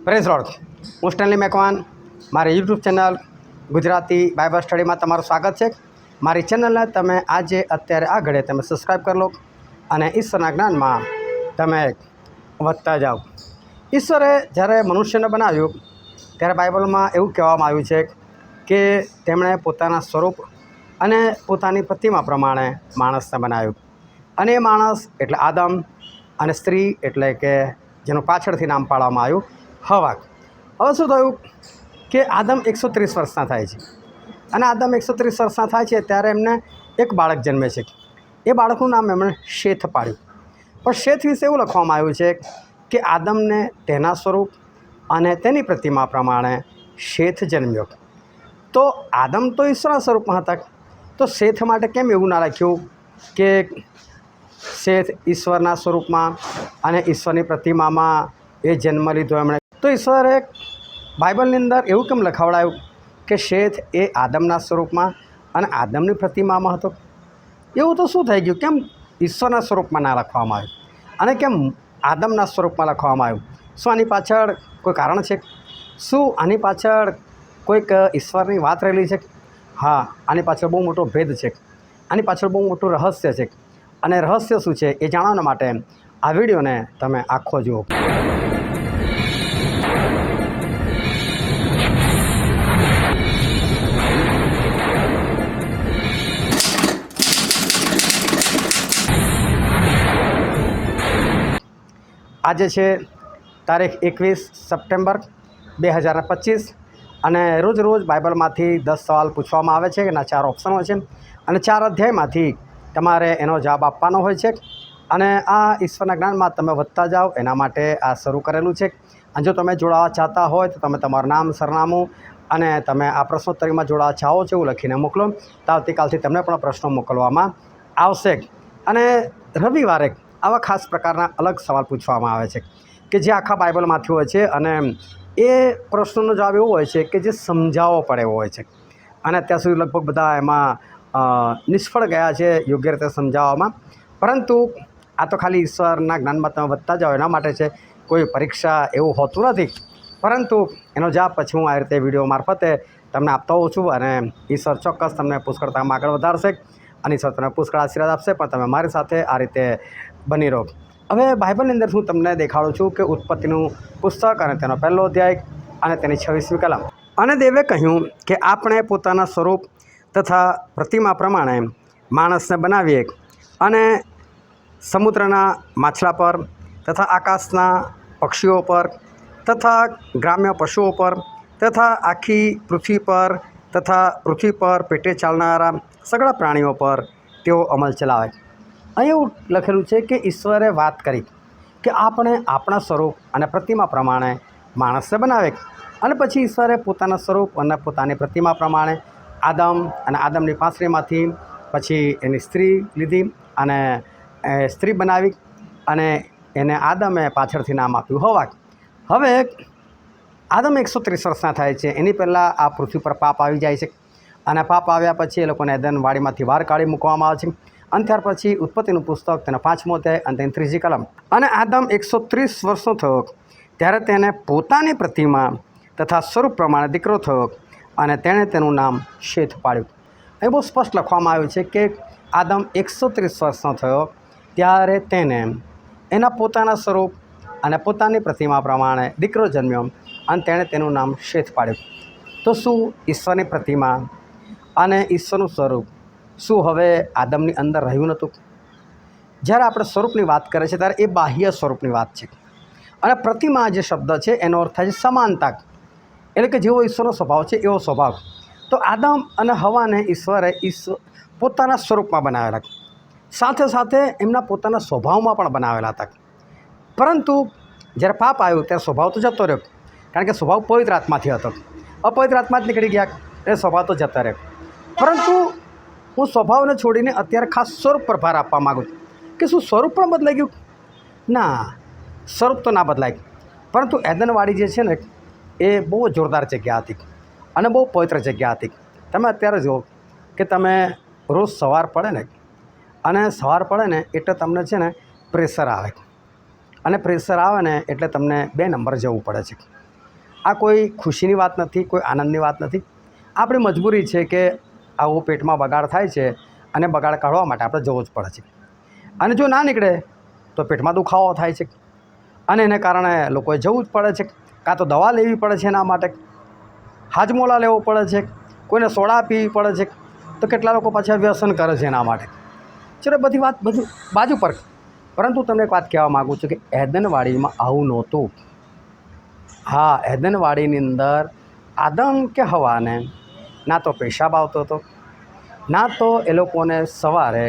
Praise road, હું Stanley Macwan. મારી YouTube channel Gujarati Bible સ્ટડીમાં તમારું સ્વાગત છે. મારી ચેનલને તમે આજે અત્યારે આ ઘડીએ તમે સબસ્ક્રાઈબ કરી લો અને ઈશ્વરના જ્ઞાનમાં તમે વધતા જાઓ. ઈશ્વરે જ્યારે મનુષ્યને બનાવ્યું ત્યારે બાઇબલમાં એવું કહેવામાં આવ્યું છે કે તેમણે પોતાના સ્વરૂપ અને પોતાની પ્રતિમા પ્રમાણે માણસને બનાવ્યું. અને એ માણસ એટલે આદમ અને સ્ત્રી એટલે કે જેનું પાછળથી નામ પાડવામાં આવ્યું હવા. હવે શું થયું કે આદમ 130 વર્ષના થાય છે અને આદમ 130 વર્ષના થાય છે ત્યારે એમને એક બાળક જન્મે છે. એ બાળકનું નામ એમણે શેથ પાડ્યું. પણ શેથ વિશે એવું લખવામાં આવ્યું છે કે આદમને તેના સ્વરૂપ અને તેની પ્રતિમા પ્રમાણે શેથ જન્મ્યો. તો આદમ તો ઈશ્વરના સ્વરૂપમાં હતા, તો શેથ માટે કેમ એવું ના લખ્યું કે શેથ ઈશ્વરના સ્વરૂપમાં અને ઈશ્વરની પ્રતિમામાં એ જન્મ લીધો એમણે? તો ઈશ્વરે બાઇબલની અંદર એવું કેમ લખાવડાયું કે શેથ એ આદમના સ્વરૂપમાં અને આદમની પ્રતિમામાં હતો? એવું તો શું થઈ ગયું? કેમ ઈશ્વરના સ્વરૂપમાં ના લખવામાં આવ્યું અને કેમ આદમના સ્વરૂપમાં લખવામાં આવ્યું? શું આની પાછળ કોઈ કારણ છે? શું આની પાછળ કોઈક ઈશ્વરની વાત રહેલી છે? હા, આની પાછળ બહુ મોટો ભેદ છે. આની પાછળ બહુ મોટું રહસ્ય છે. અને રહસ્ય શું છે એ જાણવા માટે આ વિડીયોને તમે આખો જુઓ. આજે છે તારીખ 21 સપ્ટેમ્બર 2025 અને રોજ બાઇબલમાંથી 10 સવાલ પૂછવામાં આવે છે. એના 4 ઓપ્શનો છે અને 4 અધ્યાયમાંથી તમારે એનો જવાબ આપવાનો હોય છે. અને આ ઈશ્વરના જ્ઞાનમાં તમે વધતા જાઓ એના માટે આ શરૂ કરેલું છે. અને જો તમે જોડાવા ચાહતા હોય તો તમે તમારું નામ, સરનામું અને તમે આ પ્રશ્નોત્તરીમાં જોડાવા ચાહો છો એવું લખીને મોકલો. તો આવતીકાલથી તમને પણ પ્રશ્નો મોકલવામાં આવશે. અને રવિવારે આવા ખાસ પ્રકારના અલગ સવાલ પૂછવામાં આવે છે કે જે આખા બાઇબલમાંથી હોય છે અને એ પ્રશ્નોનો જવાબ એવો હોય છે કે જે સમજાવવો પડે એવો હોય છે. અને અત્યાર સુધી લગભગ બધા એમાં નિષ્ફળ ગયા છે યોગ્ય રીતે સમજાવવામાં. પરંતુ આ તો ખાલી ઈશ્વરના જ્ઞાનમાં તમે વધતા જાઓ એના માટે છે. કોઈ પરીક્ષા એવું હોતું નથી. પરંતુ એનો જવાબ પછી હું આ રીતે વિડીયો મારફતે તમને આપતો હોઉં છું અને ઈશ્વર ચોક્કસ તમને પુષ્કળતામાં આગળ વધારશે અને ઈશ્વર તમને પુષ્કળ આશીર્વાદ આપશે. પણ તમે મારી સાથે આ રીતે બની રહો. હવે બાઇબલની અંદર હું તમને દેખાડું છું કે ઉત્પત્તિનું પુસ્તક અને તેનો 1લો અધ્યાય અને તેની 26મી કલમ. અને દેવે કહ્યું કે આપણે પોતાના સ્વરૂપ તથા પ્રતિમા પ્રમાણે માણસને બનાવીએ અને સમુદ્રના માછલા પર તથા આકાશના પક્ષીઓ પર તથા ગ્રામ્ય પશુઓ પર તથા આખી પૃથ્વી પર તથા પૃથ્વી પર પેટે ચાલનારા સગળા પ્રાણીઓ પર તેઓ અમલ ચલાવે. અહીં એવું લખેલું છે કે ઈશ્વરે વાત કરી કે આપણે આપણા સ્વરૂપ અને પ્રતિમા પ્રમાણે માણસને બનાવે. અને પછી ઈશ્વરે પોતાના સ્વરૂપ અને પોતાની પ્રતિમા પ્રમાણે આદમ અને આદમની પાસળીમાંથી પછી એની સ્ત્રી લીધી અને સ્ત્રી બનાવી અને એને આદમે પાછળથી નામ આપ્યું હવા. હવે આદમ 130 વર્ષના થાય છે. એની પહેલાં આ પૃથ્વી પર પાપ આવી જાય છે અને પાપ આવ્યા પછી એ લોકોને એદન વાડીમાંથી બહાર કાઢી મૂકવામાં આવે છે. અને ત્યાર પછી ઉત્પત્તિનું પુસ્તક તેનો 5મો અધ્યાય અને તેની 3જી કલમ. અને આદમ 130 વર્ષનો થયો ત્યારે તેને પોતાની પ્રતિમા તથા સ્વરૂપ પ્રમાણે દીકરો થયો અને તેણે તેનું નામ શેથ પાડ્યું. એ બહુ સ્પષ્ટ લખવામાં આવ્યું છે કે આદમ 130 વર્ષનો થયો ત્યારે તેને એના પોતાના સ્વરૂપ અને પોતાની પ્રતિમા પ્રમાણે દીકરો જન્મ્યો અને તેણે તેનું નામ શેથ પાડ્યું. તો શું ઈશ્વરની પ્રતિમા અને ઈશ્વરનું સ્વરૂપ શું હવે આદમની અંદર રહ્યું નહોતું? જ્યારે આપણે સ્વરૂપની વાત કરીએ છીએ ત્યારે એ બાહ્ય સ્વરૂપની વાત છે. અને પ્રતિમા જે શબ્દ છે એનો અર્થ થાય છે સમાનતા, એટલે કે જેવો ઈશ્વરનો સ્વભાવ છે એવો સ્વભાવ. તો આદમ અને હવાને ઈશ્વરે પોતાના સ્વરૂપમાં બનાવેલા, સાથે સાથે એમના પોતાના સ્વભાવમાં પણ બનાવેલા હતા. પરંતુ જ્યારે પાપ આવ્યું ત્યારે સ્વભાવ તો જતો રહ્યો, કારણ કે સ્વભાવ પવિત્ર આત્માથી હતો. અપવિત્ર આત્મા જ નીકળી ગયા એ સ્વભાવ તો જતો રહ્યો. પરંતુ હું સ્વભાવને છોડીને અત્યારે ખાસ સ્વરૂપ પર ભાર આપવા માગું છું કે શું સ્વરૂપ પણ બદલાઈ ગયું? ના, સ્વરૂપ તો ના બદલાય. પરંતુ એદનવાડી જે છે ને એ બહુ જોરદાર જગ્યા હતી અને બહુ પવિત્ર જગ્યા હતી. તમે અત્યારે જુઓ કે તમે રોજ સવાર પડે ને અને સવાર પડે ને એટલે તમને છે ને પ્રેશર આવે અને પ્રેશર આવે ને એટલે તમને 2 નંબર જવું પડે છે. આ કોઈ ખુશીની વાત નથી, કોઈ આનંદની વાત નથી. આપણી મજબૂરી છે કે આવો પેટમાં બગાડ થાય છે અને બગાડ કાઢવા માટે આપણે જવું જ પડે છે. અને જો ના નીકળે તો પેટમાં દુખાવો થાય છે અને એને કારણે લોકોએ જવું જ પડે છે. કાં તો દવા લેવી પડે છે એના માટે, હાજમોલા લેવો પડે છે, કોઈને સોડા પીવી પડે છે, તો કેટલા લોકો પાછા વ્યસન કરે છે એના માટે. ચલો બધી વાત બધું બાજુ પર, પરંતુ તમને એક વાત કહેવા માગું છું કે એદનવાડીમાં આવું નહોતું. હા, એદનવાડીની અંદર આદમ કે હવાને ના તો પેશાબ આવતો હતો, ના તો એ લોકોને સવારે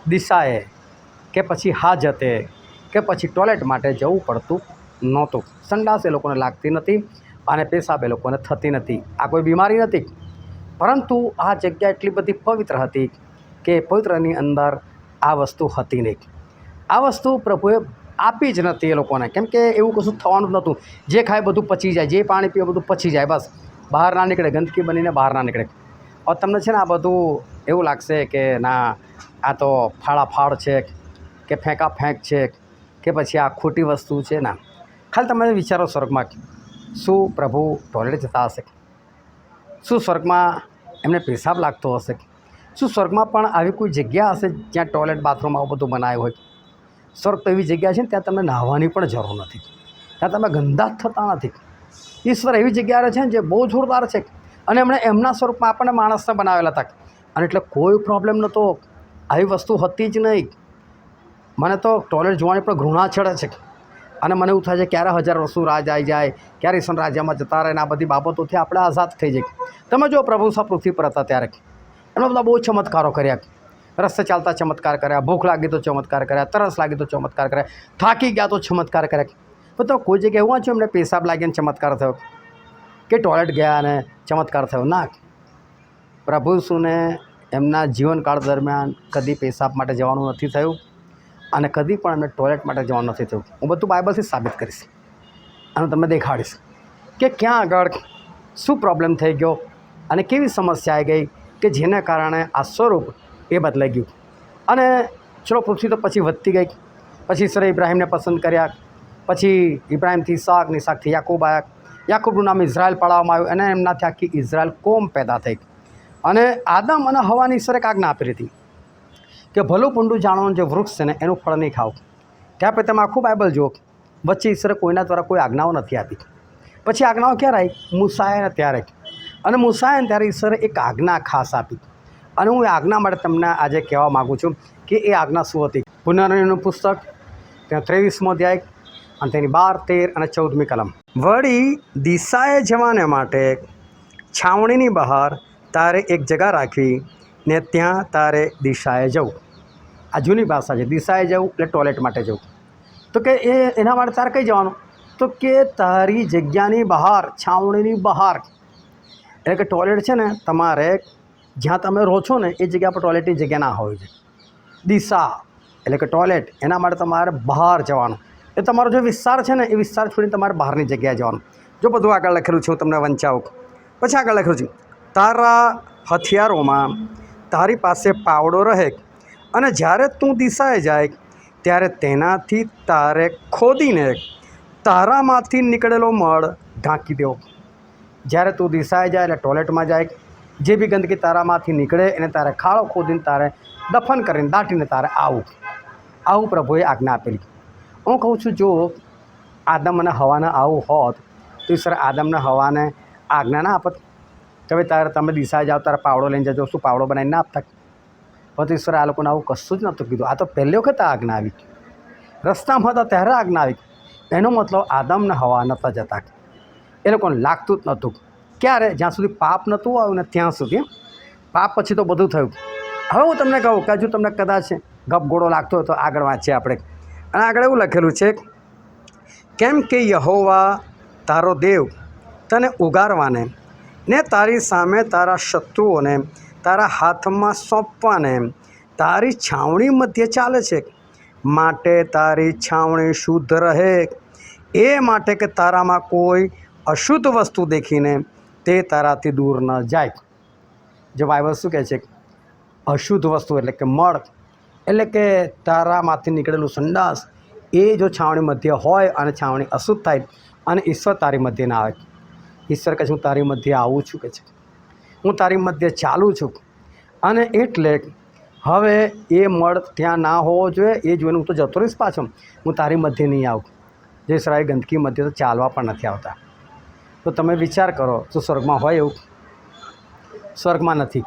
દિશાએ કે પછી હાજતે કે પછી ટોયલેટ માટે જવું પડતું નહોતું. સંડાસ એ લોકોને લાગતી નથી અને પેશાબ એ લોકોને થતી નથી. આ કોઈ બીમારી નથી, પરંતુ આ જગ્યા એટલી બધી પવિત્ર હતી કે પવિત્રની અંદર આ વસ્તુ હતી નહીં. આ વસ્તુ પ્રભુએ આપી જ નથી એ લોકોને, કેમ કે એવું કશું થવાનું જ નહોતું. જે ખાય બધું પચી જાય, જે પાણી પીવે બધું પચી જાય, બસ બહાર ના નીકળે, ગંદકી બનીને બહાર ના નીકળે. હવે તમને છે ને આ બધું એવું લાગશે કે ના આ તો ફાળાફાળ છે કે ફેંકાફેંક છે કે પછી આ ખોટી વસ્તુ છે. ના, ખાલી તમે વિચારો, સ્વર્ગમાં શું પ્રભુ ટોયલેટ જતા હશે? શું સ્વર્ગમાં એમને પેશાબ લાગતો હશે? શું સ્વર્ગમાં પણ આવી કોઈ જગ્યા હશે જ્યાં ટોયલેટ બાથરૂમ આવું બધું બનાવ્યું હોય? સ્વર્ગ તો એવી જગ્યા છે ને ત્યાં તમને નાહવાની પણ જરૂર નથી, ત્યાં તમે ગંદા જ થતા નથી. ઈશ્વર એવી જગ્યાએ છે ને જે બહુ જોરદાર છે અને એમણે એમના સ્વરૂપમાં આપણને માણસને બનાવેલા હતા અને એટલે કોઈ પ્રોબ્લેમ નહોતો. આવી વસ્તુ હતી જ નહીં. મને તો ટોયલેટ જોવાની પણ ઘૃણા ચડે છે અને મને એવું થાય છે ક્યારે 1000 વર્ષનું રાજ આવી જાય, ક્યારે ઈશ્વર રાજ્યમાં જતા રહે ને આ બધી બાબતોથી આપણે આઝાદ થઈ જઈએ. તમે જો પ્રભુ સા પૃથ્વી પર હતા ત્યારે એમણે બધા બહુ ચમત્કારો કર્યા. રસ્તે ચાલતા ચમત્કાર કર્યા, ભૂખ લાગી તો ચમત્કાર કર્યા, તરસ લાગી તો ચમત્કાર કર્યા, થાકી ગયા તો ચમત્કાર કર્યા. પણ તો કોઈ જગ્યાએ એવું વાંચ્યું એમને પેશાબ લાગીને ચમત્કાર થયો કે ટોયલેટ ગયા અને ચમત્કાર થયો? ના, પ્રભુ શુંને એમના જીવનકાળ દરમિયાન કદી પેશાબ માટે જવાનું નથી થયું અને કદી પણ એમને ટોયલેટ માટે જવાનું નથી થયું. હું બધું બાઇબલથી સાબિત કરીશ અને તમને દેખાડીશ કે ક્યાં આગળ શું પ્રોબ્લેમ થઈ ગયો અને કેવી સમસ્યા આવી ગઈ કે જેને કારણે આ સ્વરૂપ એ બદલાઈ ગયું. અને ચલો પૃથ્વી તો પછી વધતી ગઈ. પછી ઈશ્વરે ઇબ્રાહિમને પસંદ કર્યા, પછી ઇબ્રાહિમથી ઇસાક, ઇસાકથી યાકૂબ આવ્યા, યાકૂબનું નામ ઇઝરાયલ પાડવામાં આવ્યું અને એમનાથી આખી ઇઝરાયલ કોમ પેદા થઈ. અને આદમ અને હવાની ઈશ્વરે એક આજ્ઞા આપેલી હતી કે ભલું પૂંડું જાણવાનું જે વૃક્ષ છે ને એનું ફળ નહીં ખાવ. ત્યાં પછી તમે આખું બાઇબલ જુઓ, વચ્ચે ઈશ્વરે કોઈના દ્વારા કોઈ આજ્ઞાઓ નથી આપી. પછી આજ્ઞાઓ ક્યારે આવી? મૂસાએ ત્યારે. અને મૂસાએ ત્યારે ઈશ્વરે એક આજ્ઞા ખાસ આપી અને હું એ આજ્ઞા માટે તમને આજે કહેવા માગું છું કે એ આજ્ઞા શું હતી. પુનર્નિર્માણનું પુસ્તક, ત્યાં 23મો અધ્યાય અને તેની 12, 13 અને 14મી કલમ. વળી દિશાએ જવાને માટે છાવણીની બહાર તારે એક જગા રાખવી ને ત્યાં તારે દિશાએ જવું. આ જૂની ભાષા છે. દિશાએ જવું એટલે ટોયલેટ માટે જવું. તો કે એના માટે તારે કઈ જવાનું? તો કે તારી જગ્યાની બહાર, છાવણીની બહાર. એટલે કે ટોયલેટ છે ને તમારે જ્યાં તમે રહો છો ને એ જગ્યા પર ટોયલેટની જગ્યા ના હોવી જોઈએ. દિશા એટલે કે ટોયલેટ, એના માટે તમારે બહાર જવાનું. એ તમારો જે વિસ્તાર છે ને એ વિસ્તાર છોડીને તમારે બહારની જગ્યાએ જવાનું. જો બધું આગળ લખેલું છે, હું તમને વંચાવું. પછી આગળ લખેલું છે, તારા હથિયારોમાં તારી પાસે પાવડો રહે અને જ્યારે તું દિશાએ જાય ત્યારે તેનાથી તારે ખોદીને તારામાંથી નીકળેલો મળ ઢાંકી દેવો. જ્યારે તું દિશાએ જાય એટલે ટોયલેટમાં જાય, જે બી ગંદકી તારામાંથી નીકળે એને તારે ખાડો ખોદીને તારે દફન કરીને દાટીને તારે આવું પ્રભુએ આજ્ઞા આપેલી. હું કહું છું જો આદમ અને હવાને આવું હોત તો ઈશ્વર આદમને હવાને આજ્ઞા ના આપત કે ભાઈ તારે તમે દિશાએ જાઓ તારે પાવડો લઈને જજો? શું પાવડો બનાવીને ના આપતા? પણ ઈશ્વરે આ લોકોને આવું કશું જ નહોતું કીધું. આ તો પહેલી વખત આજ્ઞા આવી, રસ્તામાં હતા ત્યારે આજ્ઞા આવી. એનો મતલબ આદમને હવા નહોતા જતા, એ લોકોને લાગતું જ નહોતું. ક્યારે? જ્યાં સુધી પાપ નહોતું આવ્યું ને ત્યાં સુધી. પાપ પછી તો બધું થયું. હવે હું તમને કહું કે હજુ તમને કદાચ ગપગોળો લાગતો હોય તો આગળ વાંચીએ આપણે. અને આગળ એવું લખેલું છે, કેમ કે યહોવા તારો દેવ તને ઉગારવાને ને તારી સામે તારા શત્રુઓને તારા હાથમાં સોંપવાને તારી છાવણી મધ્યે ચાલે છે. માટે તારી છાવણી શુદ્ધ રહે, એ માટે કે તારામાં કોઈ અશુદ્ધ વસ્તુ દેખીને તે તારાથી દૂર ન જાય. જો બાઇબલ શું કહે છે? અશુદ્ધ વસ્તુ એટલે કે મળ, એટલે કે તારામાંથી નીકળેલું સંડાસ, એ જો છાવણી મધ્ય હોય અને છાવણી અશુદ્ધ થાય અને ઈશ્વર તારી મધ્ય ના આવે ઈશ્વર કહે છે હું તારી મધ્યે આવું છું, કે છે હું તારી મધ્યે ચાલું છું. અને એટલે હવે એ મળ ત્યાં ના હોવો જોઈએ, એ જોઈને હું તો જતો રહીશ પાછો, હું તારી મધ્યે નહીં આવું. જે સરાય ગંદકી મધ્યે તો ચાલવા પણ નથી આવતા. તો તમે વિચાર કરો, તો સ્વર્ગમાં હોય એવું? સ્વર્ગમાં નથી.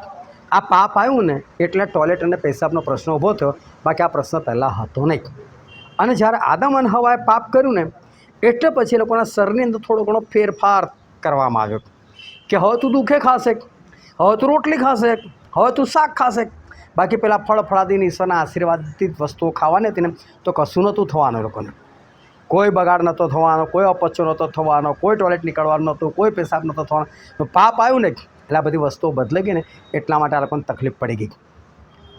આ પાપ આવ્યું ને એટલે ટોયલેટ અને પેશાબનો પ્રશ્ન ઊભો થયો, બાકી આ પ્રશ્ન પહેલાં હતો નહીં. અને જ્યારે આદમ અને હવાએ પાપ કર્યું ને એટલે પછી એ લોકોના શરીરની અંદર થોડો ઘણો ફેરફાર કરવામાં આવ્યો કે હવે તું દુઃખે ખાશે, હવે તું રોટલી ખાશે, હવે તું શાક ખાશે. બાકી પેલા ફળફળાદીની ઈશ્વરના આશીર્વાદથી વસ્તુઓ ખાવાની હતી ને તો કશું નહોતું થવાનું. લોકોને કોઈ બગાડ નહોતો થવાનો, કોઈ અપચો નહોતો થવાનો, કોઈ ટોયલેટ નીકળવાનું નહોતું, કોઈ પેશાબ નહોતો થવાનો. તો પાપ આવ્યું ને એટલે આ બધી વસ્તુઓ બદલાઈ ગઈ ને એટલા માટે આ લોકોને તકલીફ પડી ગઈ.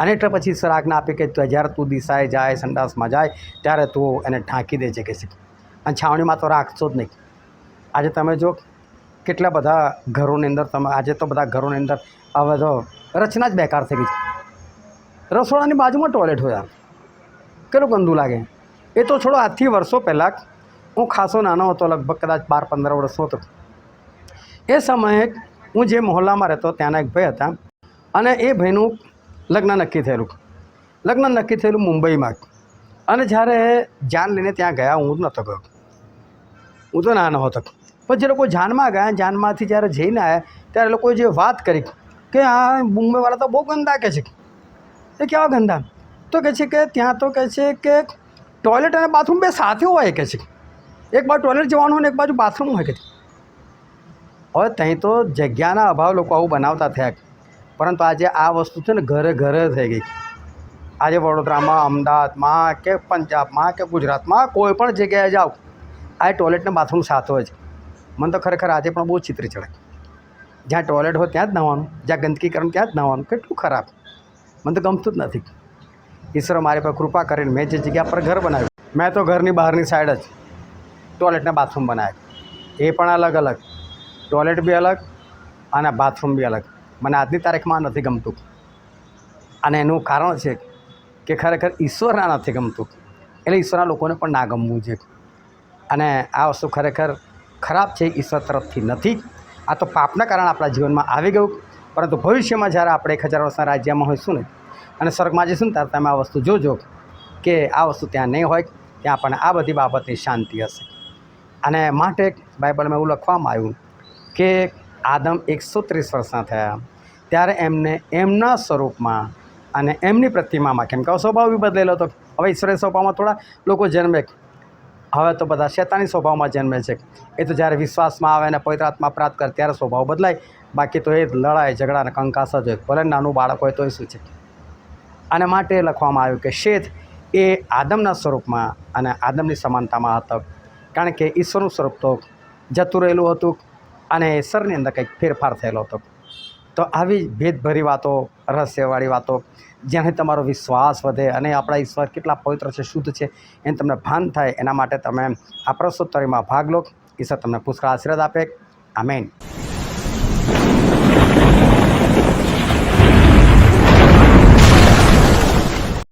અને એટલે પછી ઈશ્વર આજ્ઞા આપી કે જ્યારે તું દિશાએ જાય, સંડાસમાં જાય ત્યારે તું એને ઢાંકી દેજે કે છે. અને છાવણીમાં તો રાખશો જ નહીં. આજે તમે જો કેટલા બધા ઘરોની અંદર આજે તો બધા ઘરોની અંદર હવે તો રચના જ બેકાર થઈ ગઈ. રસોડાની બાજુમાં ટોયલેટ હોય, કેટલું ગંદુ લાગે. એ તો છોડો, આજથી વર્ષો પહેલાં હું ખાસો નાનો હતો, લગભગ કદાચ 12-15 વર્ષનો હતો. એ સમયે હું જે મહોલ્લામાં રહેતો ત્યાંના એક ભાઈ હતા અને એ ભાઈનું લગ્ન નક્કી થયેલું મુંબઈમાં. અને જ્યારે જાન લઈને ત્યાં ગયા, હું જ નહોતો ગયો, હું તો નાનો હતો. પણ જે લોકો જાનમાં ગયા, જાનમાંથી જ્યારે જઈને આવ્યા ત્યારે લોકોએ જે વાત કરી કે આ મુંબઈવાળા તો બહુ ગંદા કહે છે. એ કેવા ગંદા? તો કહે છે કે ત્યાં તો કહે છે કે ટોયલેટ અને બાથરૂમ બે સાથે હોય, કહે છે એક બાજુ ટોયલેટ જવાનું હોય ને એક બાજુ બાથરૂમ હોય. કે હવે ત્યાં તો જગ્યાના અભાવ લોકો આવું બનાવતા થયા. પરંતુ આજે આ વસ્તુ છે ને ઘરે ઘરે થઈ ગઈ. આજે વડોદરામાં, અમદાવાદમાં કે પંજાબમાં કે ગુજરાતમાં કોઈ પણ જગ્યાએ જાઓ આ ટોયલેટને બાથરૂમ સાથે હોય છે. મને તો ખરેખર આજે પણ બહુ ચિત્રી ચડે. જ્યાં ટોયલેટ હોય ત્યાં જ નહાવાનું, જ્યાં ગંદકી કરે ત્યાં જ નહાવાનું. કેટલું ખરાબ! મને તો ગમતું જ નથી. ઈશ્વરે મારી પર કૃપા કરીને મેં જે જગ્યા પર ઘર બનાવ્યું, મેં તો ઘરની બહારની સાઈડ જ ટોયલેટને બાથરૂમ બનાવ્યા. એ પણ અલગ અલગ, ટોયલેટ બી અલગ અને બાથરૂમ બી અલગ. મને આજની તારીખમાં નથી ગમતું. અને એનું કારણ છે કે ખરેખર ઈશ્વરના નથી ગમતું, એટલે ઈશ્વરના લોકોને પણ ના ગમવું જોઈએ. અને આ વસ્તુ ખરેખર ખરાબ છે, ઈશ્વર તરફથી નથી. આ તો પાપના કારણે આપણા જીવનમાં આવી ગયું. પરંતુ ભવિષ્યમાં જ્યારે આપણે 1000 વર્ષના રાજ્યમાં હોઈશું ને અને સ્વર્ગમાં જઈશું ને ત્યારે તમે આ વસ્તુ જોજો કે આ વસ્તુ ત્યાં નહીં હોય. ત્યાં આપણને આ બધી બાબતની શાંતિ હશે. અને માટે બાઇબલમાં એવું લખવામાં આવ્યું કે આદમ 130 વર્ષના થયા ત્યારે એમને એમના સ્વરૂપમાં અને એમની પ્રતિમામાં, કેમ કે સ્વભાવ બી બદલેલો હતો. હવે ઈશ્વરીય સ્વભાવમાં થોડા લોકો જન્મે, હવે તો બધા શૈતાની સ્વભાવમાં જન્મે છે. એ તો જ્યારે વિશ્વાસમાં આવે અને પવિત્ર આત્મા પ્રાપ્ત કરે ત્યારે સ્વભાવ બદલાય. બાકી તો એ લડાઈ ઝઘડા અને કંકાસ જ હોય, ભલે નાનું બાળક હોય તોય શું છે. અને માટે લખવામાં આવ્યું કે શેથ એ આદમના સ્વરૂપમાં અને આદમની સમાનતામાં હતો, કારણ કે ઈશ્વરનું સ્વરૂપ તો જતું રહેલું હતું અને ઈશ્વરની અંદર કંઈક ફેરફાર થયેલો હતો. તો આવી ભેદભરી વાતો, રહસ્યવાળી વાતો, જેનાથી તમારો વિશ્વાસ વધે અને આપણા ઈશ્વર કેટલા પવિત્ર છે, શુદ્ધ છે, એને તમને ભાન થાય. એના માટે તમે આ પ્રસ્તુતરીમાં ભાગ લો. ઈશ્વર તમને પુષ્કળ આશીર્વાદ આપે. આમેન.